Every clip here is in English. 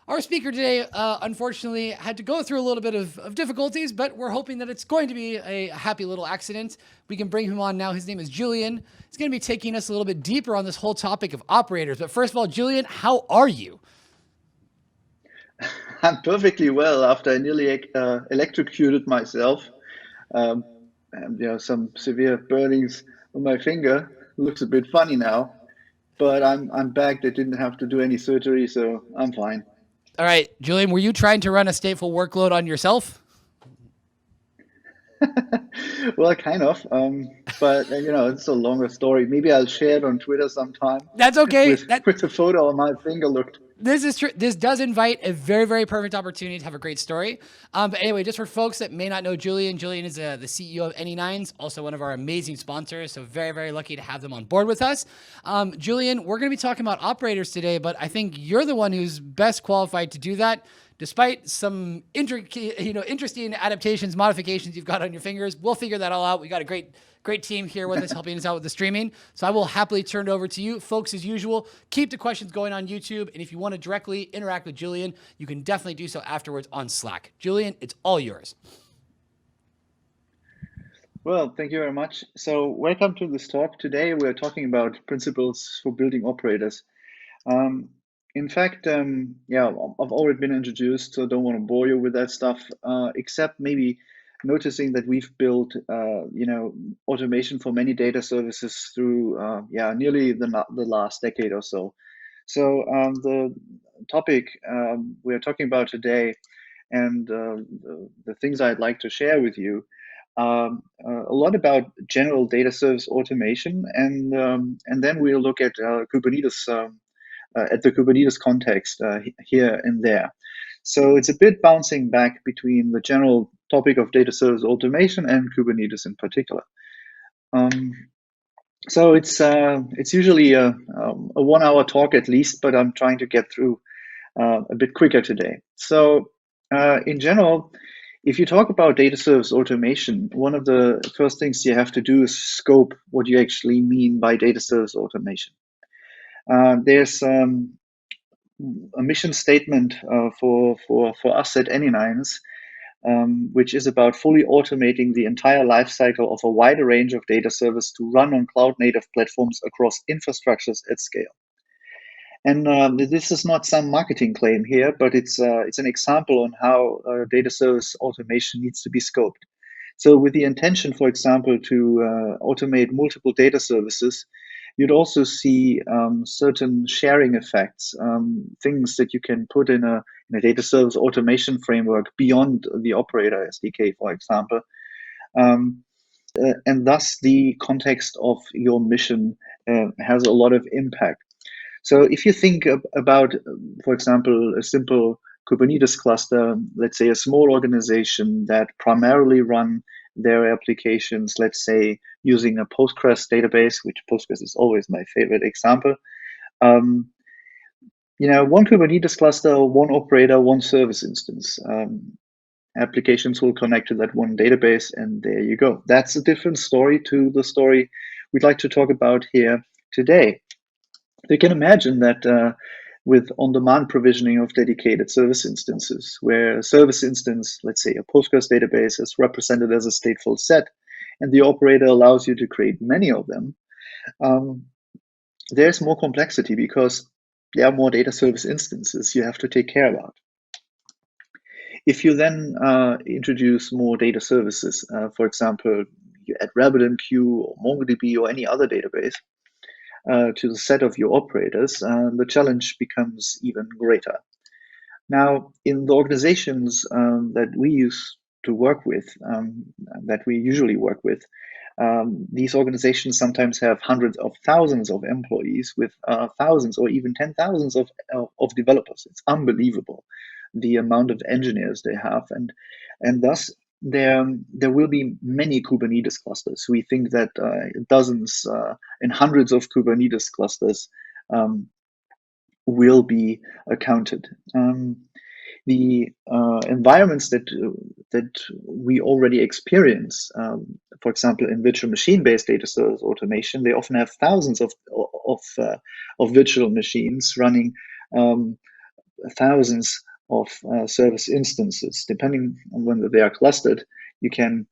Our speaker today, unfortunately, had to go through a little bit of difficulties, but we're hoping that it's going to be a happy little accident. We can bring him on now. His name is Julian. He's going to be taking us a little bit deeper on this whole topic of operators. But first of all, Julian, how are you? I'm perfectly well after I nearly electrocuted myself. Um, and some severe burnings on my finger. Looks a bit funny now, but I'm back. They didn't have to do any surgery, so I'm fine. All right, Julian, were you trying to run a stateful workload on yourself? Well, kind of. But it's a longer story. Maybe I'll share it on Twitter sometime That's okay. with That with a photo of my finger looked. This is true. This does invite a very, very perfect opportunity to have a great story. But anyway, just for folks that may not know Julian, Julian is the CEO of Any9s, also one of our amazing sponsors. So very, very lucky to have them on board with us. Julian, we're going to be talking about operators today, but I think you're the one who's best qualified to do that. Despite some interesting adaptations, modifications you've got on your fingers, we'll figure that all out. We got a great team here with us helping us out with the streaming. So I will happily turn it over to you. Folks, as usual, keep the questions going on YouTube. And if you want to directly interact with Julian, you can definitely do so afterwards on Slack. Julian, it's all yours. Well, thank you very much. So, welcome to this talk. Today, we're talking about principles for building operators. Um, in fact, yeah, I've already been introduced, so don't want to bore you with that stuff, except maybe noticing that we've built, automation for many data services through, yeah, nearly the last decade or so. So the topic we're talking about today and the things I'd like to share with you a lot about general data service automation, and then we'll look at the Kubernetes context here and there. So it's a bit bouncing back between the general topic of data service automation and Kubernetes in particular. Um, so it's usually a 1 hour talk at least, but I'm trying to get through a bit quicker today. So in general, if you talk about data service automation, one of the first things you have to do is scope what you actually mean by data service automation. There's a mission statement for us at Any9s, which is about fully automating the entire lifecycle of a wider range of data service to run on cloud native platforms across infrastructures at scale. And this is not some marketing claim here, but it's an example on how data service automation needs to be scoped. So, with the intention, for example, to automate multiple data services, you'd also see certain sharing effects, things that you can put in a data service automation framework beyond the operator SDK, for example. Um, and thus, the context of your mission has a lot of impact. So if you think about, for example, a simple Kubernetes cluster, let's say a small organization that primarily run their applications, let's say using a Postgres database, which Postgres is always my favorite example. Um, one Kubernetes cluster, one operator, one service instance. Applications will connect to that one database, and there you go. That's a different story to the story we'd like to talk about here today. You can imagine that with on-demand provisioning of dedicated service instances, where a service instance, let's say a Postgres database, is represented as a stateful set, and the operator allows you to create many of them, um, there's more complexity because there are more data service instances you have to take care about. If you then introduce more data services, for example, you add RabbitMQ or MongoDB or any other database, to the set of your operators, the challenge becomes even greater. Now, in the organizations that we use to work with, that we usually work with, these organizations sometimes have hundreds of thousands of employees with thousands or even 10,000s of developers. It's unbelievable the amount of engineers they have, and thus there will be many Kubernetes clusters. We think that dozens and hundreds of Kubernetes clusters um, will be accounted. The environments that we already experience, for example, in virtual machine-based data service automation, they often have thousands of virtual machines running thousands of service instances. Depending on when they are clustered, you can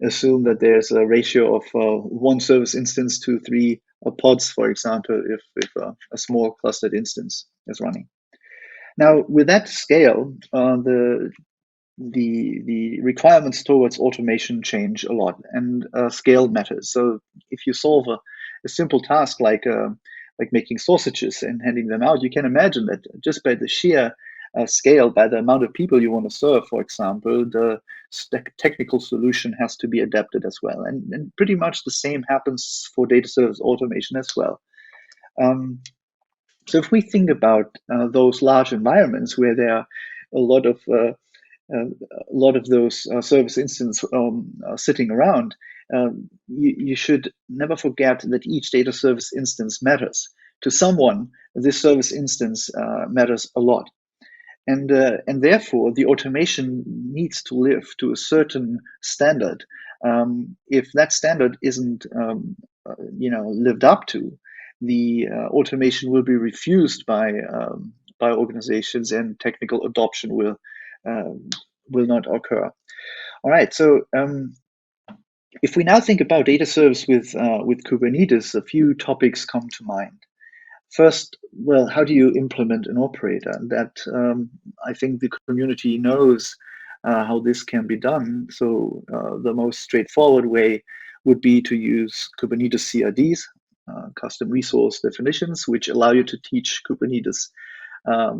assume that there's a ratio of one service instance to three pods, for example, if a small clustered instance is running. Now, with that scale, the requirements towards automation change a lot, and scale matters. So if you solve a simple task like making sausages and handing them out, you can imagine that just by the sheer scale, by the amount of people you want to serve, for example, the technical solution has to be adapted as well. And pretty much the same happens for data service automation as well. So if we think about those large environments where there are a lot of those service instances sitting around, you should never forget that each data service instance matters. To someone, this service instance matters a lot. And therefore, the automation needs to live to a certain standard. If that standard isn't lived up to, the automation will be refused by organizations, and technical adoption will not occur. All right, so if we now think about data service with Kubernetes, a few topics come to mind. First, well, how do you implement an operator? That I think the community knows how this can be done. So the most straightforward way would be to use Kubernetes CRDs, custom resource definitions, which allow you to teach Kubernetes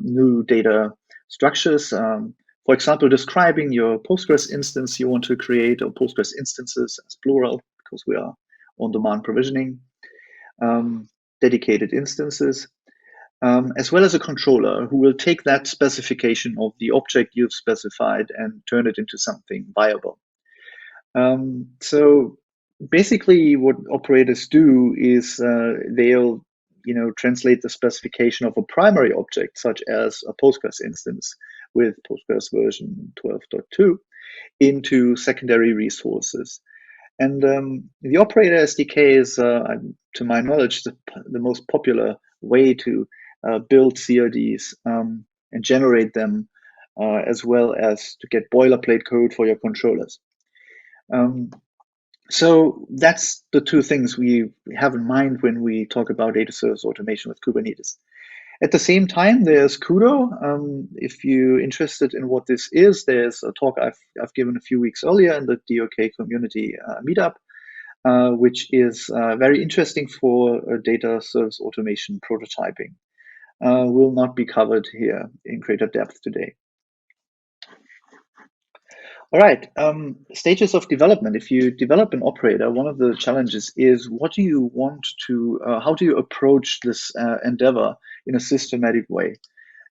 new data structures. For example, describing your Postgres instance you want to create, or Postgres instances as plural, because we are on-demand provisioning, dedicated instances, as well as a controller who will take that specification of the object you've specified and turn it into something viable. So basically what operators do is they'll translate the specification of a primary object, such as a Postgres instance with Postgres version 12.2, into secondary resources. And the operator SDK is, to my knowledge, the most popular way to build CRDs and generate them, as well as to get boilerplate code for your controllers. So that's the two things we have in mind when we talk about data service automation with Kubernetes. At the same time, there's Kudo. If you're interested in what this is, there's a talk I've given a few weeks earlier in the DOK community meetup, which is very interesting for data service automation prototyping. Will not be covered here in greater depth today. All right, stages of development. If you develop an operator, one of the challenges is what do you want to, how do you approach this endeavor in a systematic way?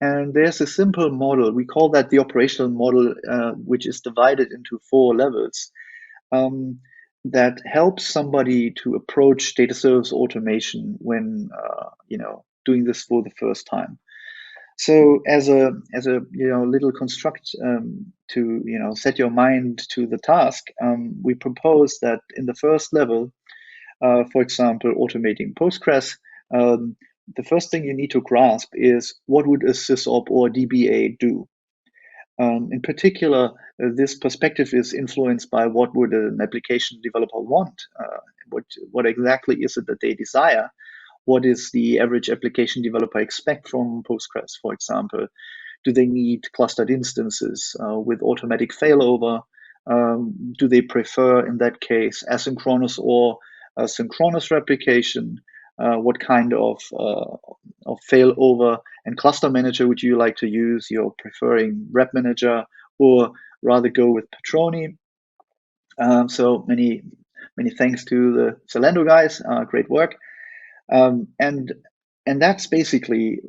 And there's a simple model, we call that the operational model, which is divided into 4 levels, that helps somebody to approach data service automation when, doing this for the first time. So as a little construct to set your mind to the task, we propose that in the first level, for example, automating Postgres, the first thing you need to grasp is what would a sysop or DBA do. In particular, this perspective is influenced by what would an application developer want. What exactly is it that they desire? What is the average application developer expect from Postgres, for example? Do they need clustered instances with automatic failover? Do they prefer, in that case, asynchronous or synchronous replication? What kind of failover and cluster manager would you like to use? You're preferring Rep Manager or rather go with Patroni? So many thanks to the Zalando guys. Great work. And that's basically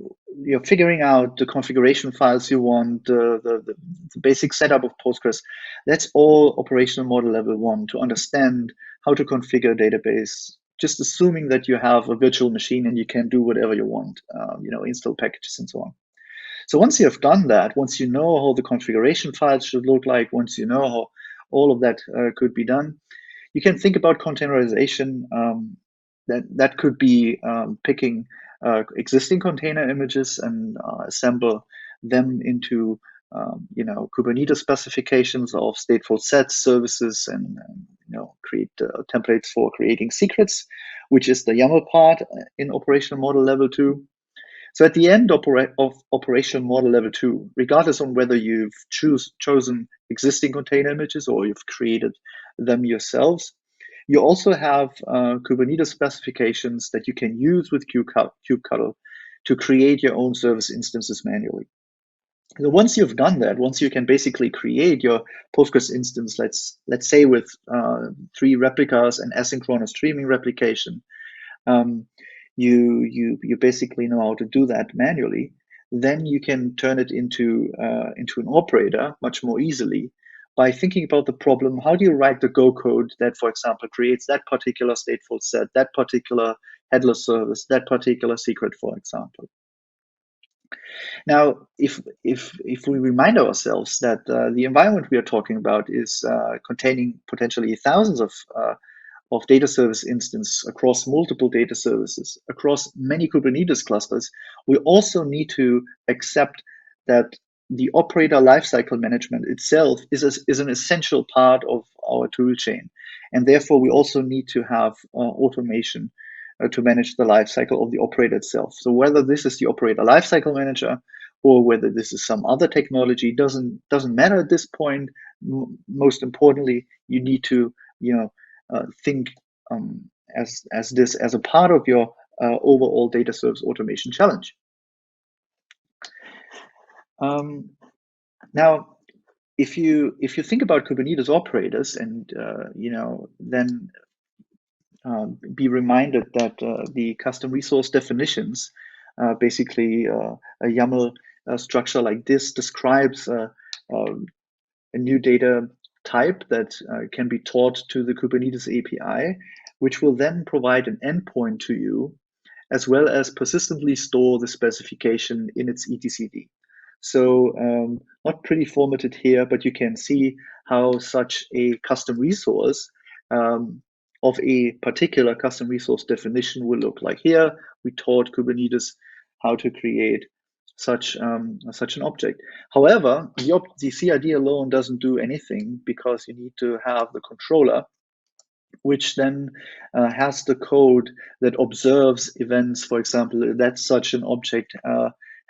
you're figuring out the configuration files you want, the basic setup of Postgres. That's all operational model level 1 to understand how to configure a database, just assuming that you have a virtual machine and you can do whatever you want, install packages and so on. So once you have done that, once you know how the configuration files should look like, once you know how all of that could be done, you can think about containerization. That could be picking existing container images and assemble them into Kubernetes specifications of stateful sets, services, and create templates for creating secrets, which is the YAML part in operational model level 2. So at the end of operation model level 2, regardless on whether you've chosen existing container images or you've created them yourselves, you also have Kubernetes specifications that you can use with kubectl to create your own service instances manually. So once you've done that, once you can basically create your Postgres instance, let's say with 3 replicas and asynchronous streaming replication, you basically know how to do that manually. Then you can turn it into an operator much more easily by thinking about the problem. How do you write the Go code that, for example, creates that particular stateful set, that particular headless service, that particular secret, for example? Now, if we remind ourselves that the environment we are talking about is containing potentially thousands of data service instances across multiple data services, across many Kubernetes clusters, we also need to accept that the operator lifecycle management itself is an essential part of our tool chain. And therefore, we also need to have automation to manage the lifecycle of the operator itself. So whether this is the operator lifecycle manager or whether this is some other technology doesn't matter at this point. Most importantly, you need to think as this as a part of your overall data service automation challenge. Now, if you think about Kubernetes operators, and then be reminded that the custom resource definitions, basically a YAML structure like this describes a new data type that can be taught to the Kubernetes API, which will then provide an endpoint to you, as well as persistently store the specification in its etcd. So not pretty formatted here, but you can see how such a custom resource of a particular custom resource definition will look like. Here, we taught Kubernetes how to create such an object. However, the CID alone doesn't do anything, because you need to have the controller, which then has the code that observes events, for example, that such an object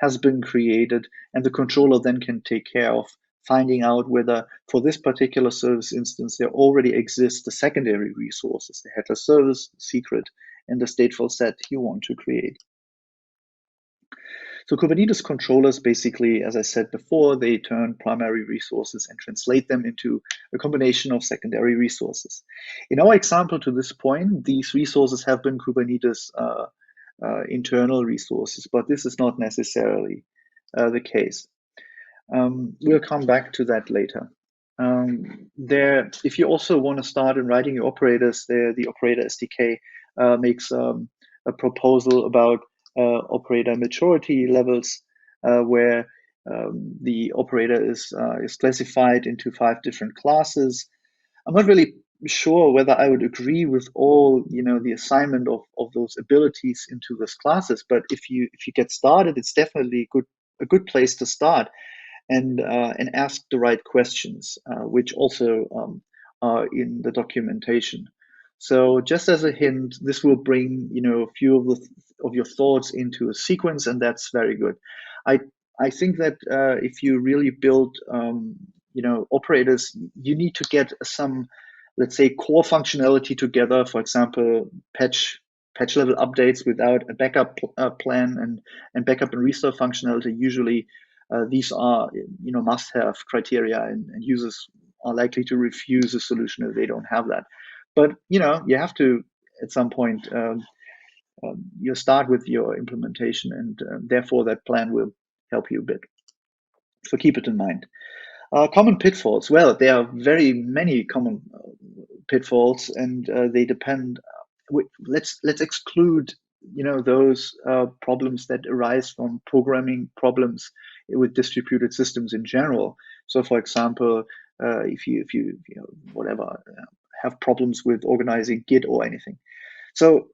has been created, and the controller then can take care of finding out whether for this particular service instance there already exists the secondary resources, the headless service, the secret, and the stateful set you want to create. So Kubernetes controllers basically, as I said before, they turn primary resources and translate them into a combination of secondary resources. In our example to this point, these resources have been Kubernetes internal resources, but this is not necessarily the case. We'll come back to that later. If you also want to start in writing your operators, the operator SDK makes a proposal about operator maturity levels, where the operator is classified into 5 different classes. I'm not really sure whether I would agree with all the assignment of those abilities into those classes, but if you get started, it's definitely a good place to start and ask the right questions, which also are in the documentation. So just as a hint, this will bring a few of your thoughts into a sequence, and that's very good. I think that if you really build operators, you need to get some, let's say, core functionality together. For example, patch level updates without a backup plan and backup and restore functionality. Usually, these are must-have criteria, and users are likely to refuse a solution if they don't have that. But you have to at some point you start with your implementation, and therefore that plan will help you a bit. So keep it in mind. Common pitfalls. Well, there are very many common pitfalls, and they depend. Let's exclude those problems that arise from programming problems with distributed systems in general. So, for example, if you whatever have problems with organizing Git or anything. So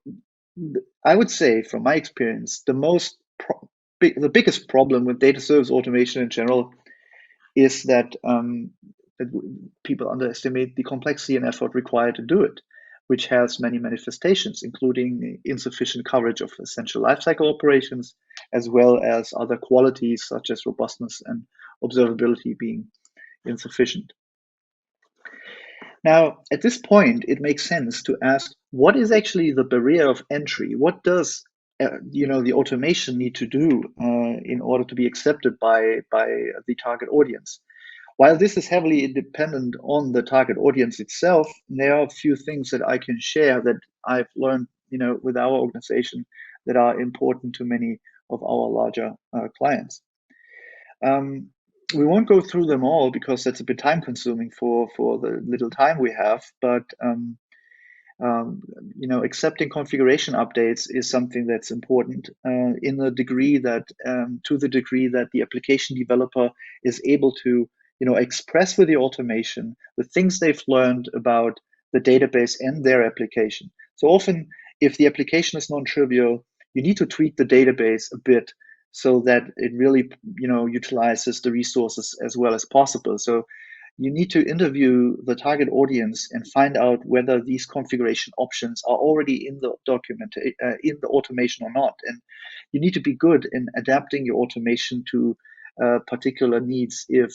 I would say, from my experience, the biggest problem with data service automation in general is that, people underestimate the complexity and effort required to do it, which has many manifestations, including insufficient coverage of essential lifecycle operations, as well as other qualities such as robustness and observability being insufficient. Now, at this point, it makes sense to ask, what is actually the barrier of entry? What does the automation need to do in order to be accepted by the target audience? While this is heavily dependent on the target audience itself, there are a few things that I can share that I've learned, with our organization that are important to many of our larger clients. We won't go through them all because that's a bit time consuming for the little time we have, but accepting configuration updates is something that's important in the degree that, to the degree that the application developer is able to, express with the automation the things they've learned about the database and their application. So often, if the application is non-trivial, you need to tweak the database a bit so that it really, utilizes the resources as well as possible. So you need to interview the target audience and find out whether these configuration options are already in the document, in the automation or not. And you need to be good in adapting your automation to particular needs if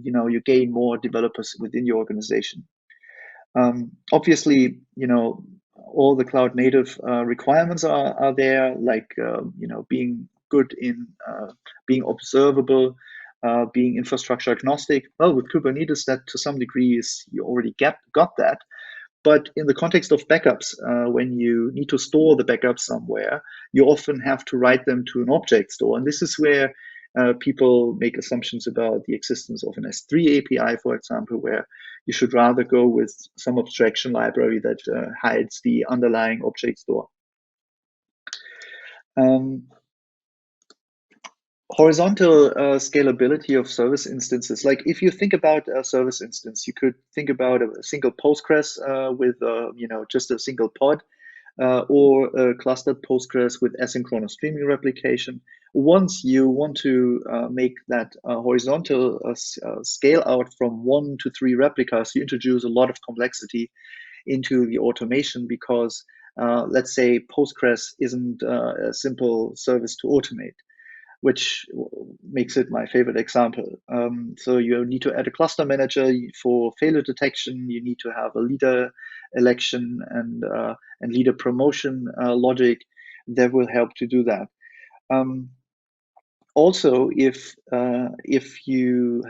you gain more developers within your organization. Obviously, all the cloud native requirements are there, like being good in being observable, being infrastructure agnostic. Well, with Kubernetes, that to some degree is you already got that. But in the context of backups, when you need to store the backups somewhere, you often have to write them to an object store. And this is where people make assumptions about the existence of an S3 API, for example, where you should rather go with some abstraction library that hides the underlying object store. Horizontal scalability of service instances. Like if you think about a service instance, you could think about a single Postgres with just a single pod, or a clustered Postgres with asynchronous streaming replication. Once you want to make that horizontal scale out from 1 to 3 replicas, you introduce a lot of complexity into the automation because let's say Postgres isn't a simple service to automate, which makes it my favorite example. So you need to add a cluster manager for failure detection. You need to have a leader election and leader promotion logic that will help to do that. Also, if you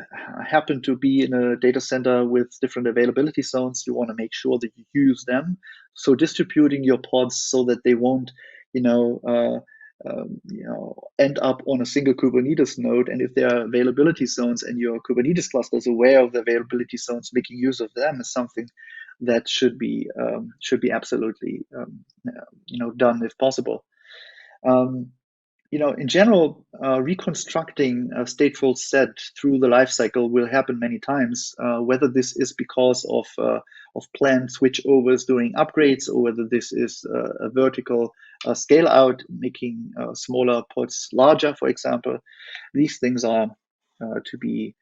happen to be in a data center with different availability zones, you want to make sure that you use them. So distributing your pods so that they won't, end up on a single Kubernetes node. And if there are availability zones and your Kubernetes cluster is aware of the availability zones, making use of them is something that should be absolutely done if possible. In general, reconstructing a stateful set through the lifecycle will happen many times, whether this is because of planned switchovers during upgrades, or whether this is a vertical scale out, making smaller pods larger, for example. These things are to be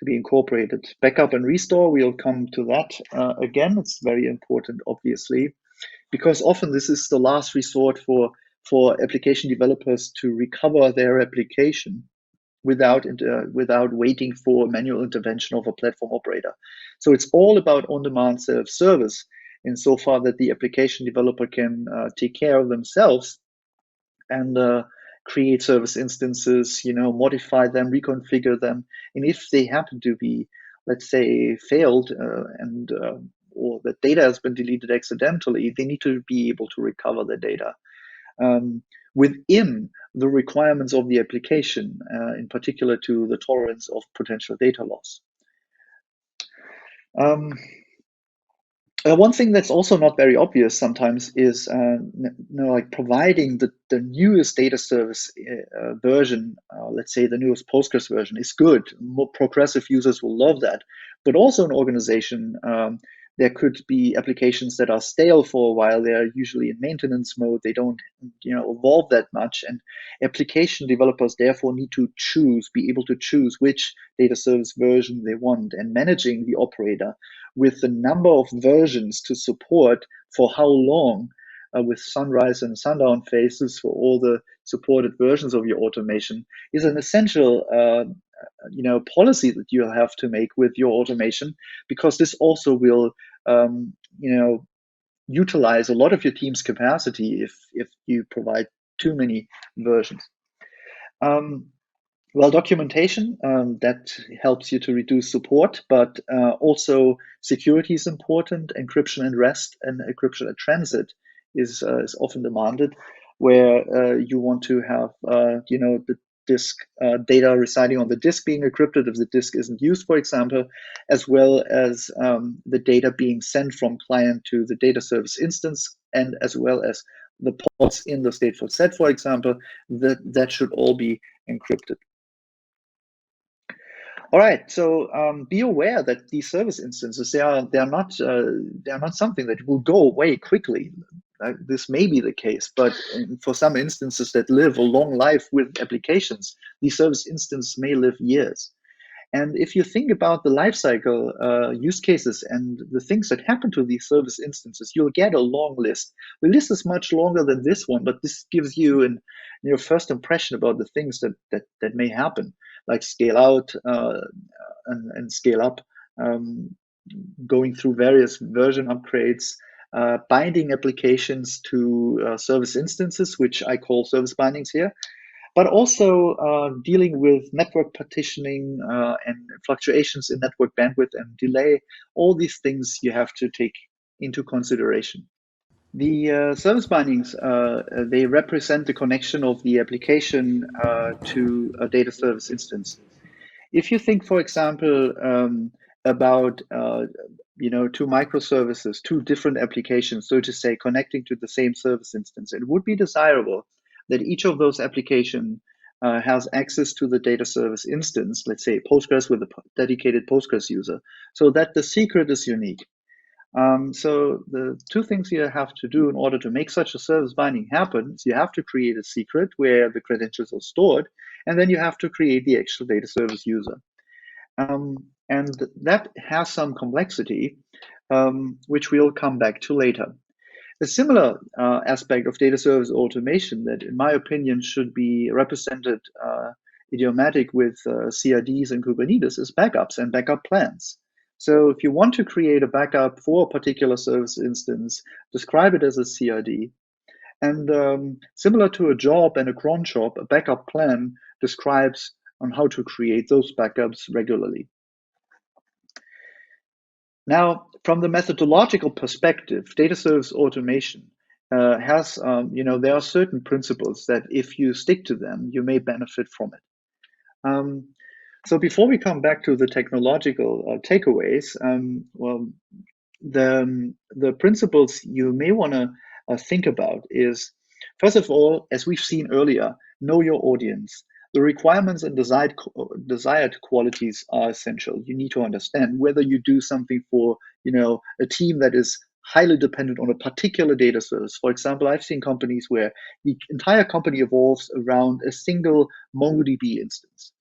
incorporated. Backup and restore, we'll come to that again. It's very important, obviously, because often this is the last resort for application developers to recover their application without waiting for manual intervention of a platform operator. So it's all about on-demand self-service, insofar that the application developer can take care of themselves and create service instances, modify them, reconfigure them, and if they happen to be, let's say, failed or the data has been deleted accidentally, they need to be able to recover the data within the requirements of the application, in particular to the tolerance of potential data loss. One thing that's also not very obvious sometimes is like providing the newest data service version, let's say the newest Postgres version, is good. More progressive users will love that. But also an organization There could be applications that are stale for a while. They're usually in maintenance mode. They don't, evolve that much. And application developers therefore need to be able to choose which data service version they want, and managing the operator with the number of versions to support for how long, with sunrise and sundown phases for all the supported versions of your automation, is an essential policy that you'll have to make with your automation, because this also will utilize a lot of your team's capacity if you provide too many versions. Well, documentation, that helps you to reduce support, but also security is important. Encryption and rest and encryption at transit is often demanded, where you want to have the disk data residing on the disk being encrypted if the disk isn't used, for example, as well as the data being sent from client to the data service instance, and as well as the pods in the stateful set, for example, that should all be encrypted. All right, so be aware that these service instances, they're not something that will go away quickly. This may be the case, but for some instances that live a long life with applications, these service instances may live years. And if you think about the lifecycle use cases and the things that happen to these service instances, you'll get a long list. The list is much longer than this one, but this gives you your first impression about the things that may happen, like scale out and scale up, going through various version upgrades, binding applications to service instances, which I call service bindings here, but also dealing with network partitioning and fluctuations in network bandwidth and delay. All these things you have to take into consideration. The service bindings, they represent the connection of the application to a data service instance. If you think, for example, about two microservices, two different applications, so to say, connecting to the same service instance, it would be desirable that each of those applications has access to the data service instance, let's say Postgres with a dedicated Postgres user, so that the secret is unique. So the two things you have to do in order to make such a service binding happen is you have to create a secret where the credentials are stored, and then you have to create the actual data service user. And that has some complexity, which we'll come back to later. A similar aspect of data service automation that, in my opinion, should be represented idiomatic with CRDs and Kubernetes is backups and backup plans. So if you want to create a backup for a particular service instance, describe it as a CRD. And similar to a job and a cron job, a backup plan describes on how to create those backups regularly. Now, from the methodological perspective, data service automation has, there are certain principles that if you stick to them, you may benefit from it. So before we come back to the technological takeaways, well, the principles you may want to think about is, first of all, as we've seen earlier, know your audience. The requirements and desired qualities are essential. You need to understand whether you do something for a team that is highly dependent on a particular data service. For example, I've seen companies where the entire company evolves around a single MongoDB instance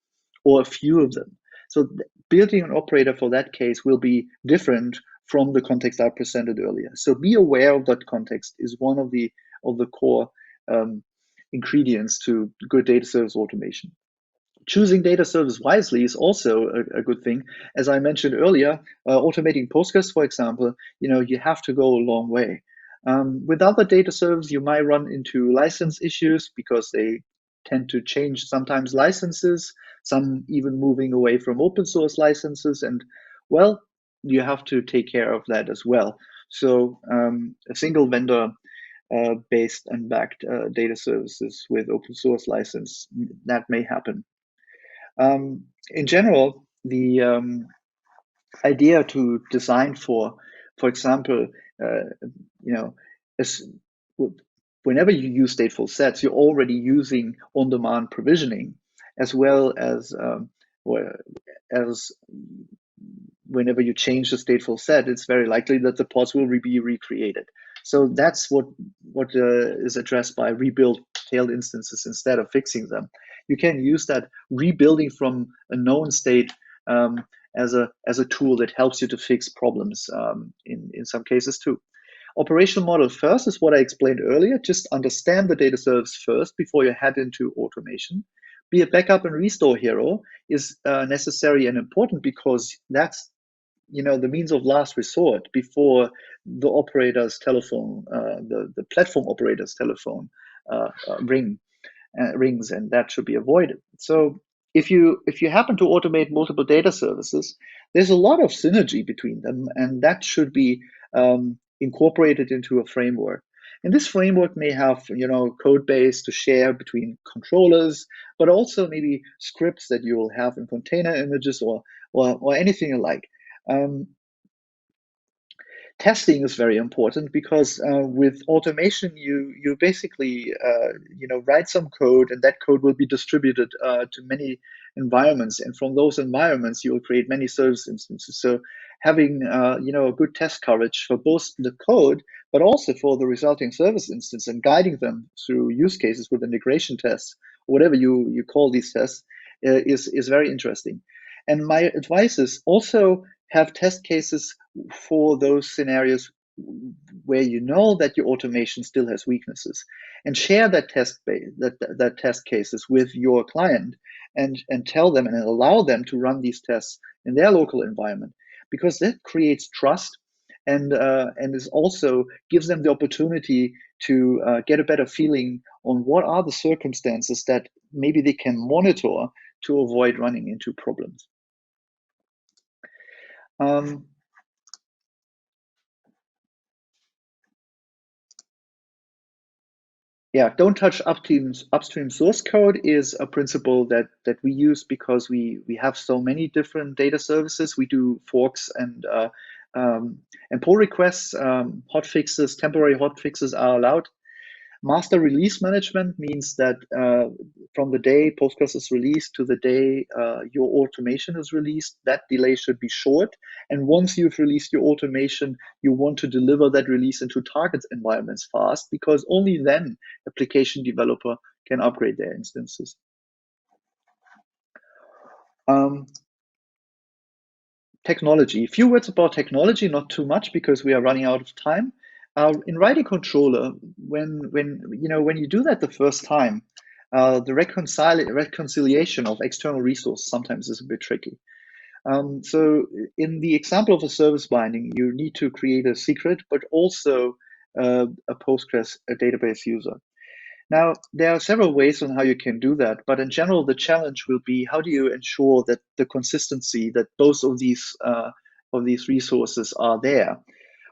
or a few of them. So building an operator for that case will be different from the context I presented earlier. So be aware of that context is one of the core ingredients to good data service automation. Choosing data service wisely is also a good thing. As I mentioned earlier, automating Postgres, for example, you have to go a long way. With other data services, you might run into license issues because they tend to change sometimes licenses, some even moving away from open source licenses. And well, you have to take care of that as well. So a single vendor based and backed data services with open source license, that may happen. In general, the idea to design for example, whenever you use stateful sets, you're already using on-demand provisioning, as well as whenever you change the stateful set, it's very likely that the pods will be recreated. So that's what is addressed by rebuild tailed instances instead of fixing them. You can use that rebuilding from a known state as a tool that helps you to fix problems in some cases too. Operational model first is what I explained earlier. Just understand the data service first before you head into automation. Be a backup and restore hero is necessary and important because that's the means of last resort before the operator's telephone, the platform operator's telephone rings, and that should be avoided. So if you happen to automate multiple data services, there's a lot of synergy between them, and that should be incorporated into a framework. And this framework may have code base to share between controllers, but also maybe scripts that you will have in container images or anything alike. Testing is very important because with automation, you basically write some code, and that code will be distributed to many environments, and from those environments you will create many service instances. So having a good test coverage for both the code but also for the resulting service instance and guiding them through use cases with integration tests, whatever you call these tests, is very interesting. And my advice is also have test cases for those scenarios where you know that your automation still has weaknesses, and share that test cases with your client and tell them and allow them to run these tests in their local environment, because that creates trust and is also gives them the opportunity to get a better feeling on what are the circumstances that maybe they can monitor to avoid running into problems. Yeah, don't touch upstream source code is a principle that we use because we have so many different data services. We do forks and pull requests. Hotfixes, temporary hotfixes are allowed. Master release management means that from the day Postgres is released to the day your automation is released, that delay should be short. And once you've released your automation, you want to deliver that release into target environments fast, because only then application developer can upgrade their instances. Technology. A few words about technology, not too much because we are running out of time. In writing controller, when you do that the first time, the reconciliation of external resource sometimes is a bit tricky. So in the example of a service binding, you need to create a secret, but also a Postgres database user. Now, there are several ways on how you can do that, but in general, the challenge will be how do you ensure that the consistency that both of these resources are there?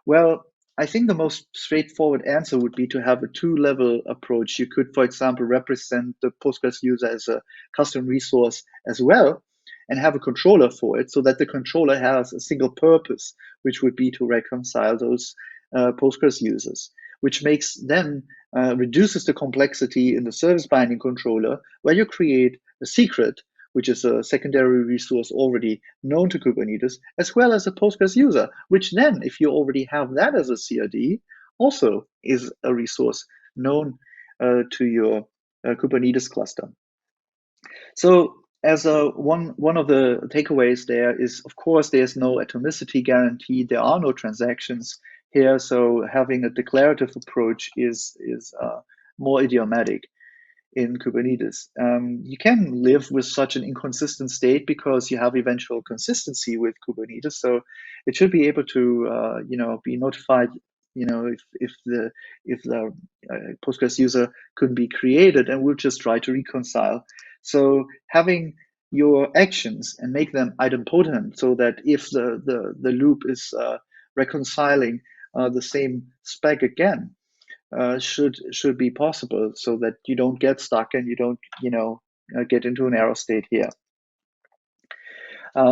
Well, I think the most straightforward answer would be to have a two-level approach. You could, for example, represent the Postgres user as a custom resource as well, and have a controller for it so that the controller has a single purpose, which would be to reconcile those Postgres users, which makes then reduces the complexity in the service binding controller, where you create a secret, which is a secondary resource already known to Kubernetes, as well as a Postgres user, which then, if you already have that as a CRD, also is a resource known to your Kubernetes cluster. So as one of the takeaways there is, of course, there's no atomicity guarantee. There are no transactions here, so having a declarative approach is more idiomatic in Kubernetes. You can live with such an inconsistent state because you have eventual consistency with Kubernetes. So it should be able to, be notified, if the Postgres user couldn't be created, and we'll just try to reconcile. So having your actions and make them idempotent, so that if the loop is reconciling the same spec again, should be possible, so that you don't get stuck and you don't get into an error state here.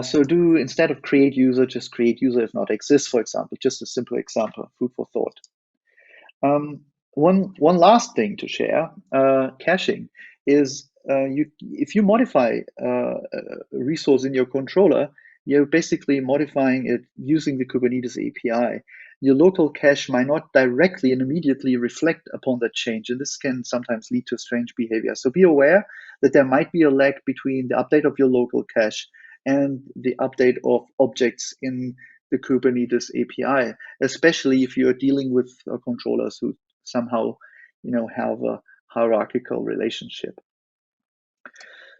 So do, instead of create user, just create user if not exists, for example. Just a simple example, food for thought. One last thing to share, caching, is if you modify a resource in your controller, you're basically modifying it using the Kubernetes API. Your local cache might not directly and immediately reflect upon that change, and this can sometimes lead to strange behavior. So be aware that there might be a lag between the update of your local cache and the update of objects in the Kubernetes API, especially if you're dealing with controllers who somehow, have a hierarchical relationship.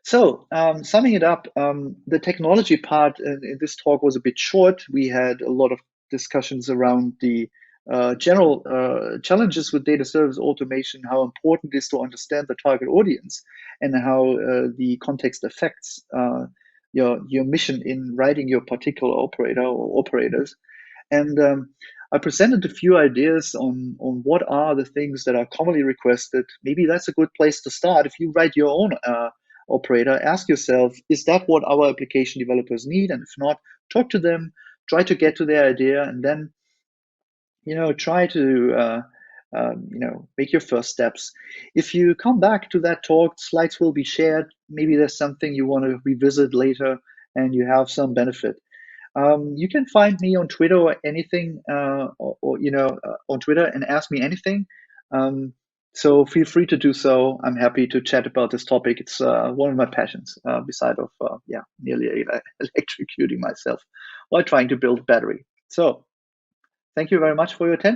So, summing it up, the technology part in this talk was a bit short. We had a lot of discussions around the general challenges with data service automation, how important it is to understand the target audience, and how the context affects your mission in writing your particular operator or operators. And I presented a few ideas on what are the things that are commonly requested. Maybe that's a good place to start. If you write your own operator, ask yourself, is that what our application developers need? And if not, talk to them, try to get to their idea, and then try to make your first steps. If you come back to that talk, slides will be shared. Maybe there's something you want to revisit later and you have some benefit. You can find me on Twitter or anything, on Twitter and ask me anything. So feel free to do so. I'm happy to chat about this topic. It's one of my passions, beside of nearly electrocuting myself while trying to build a battery. So thank you very much for your attention.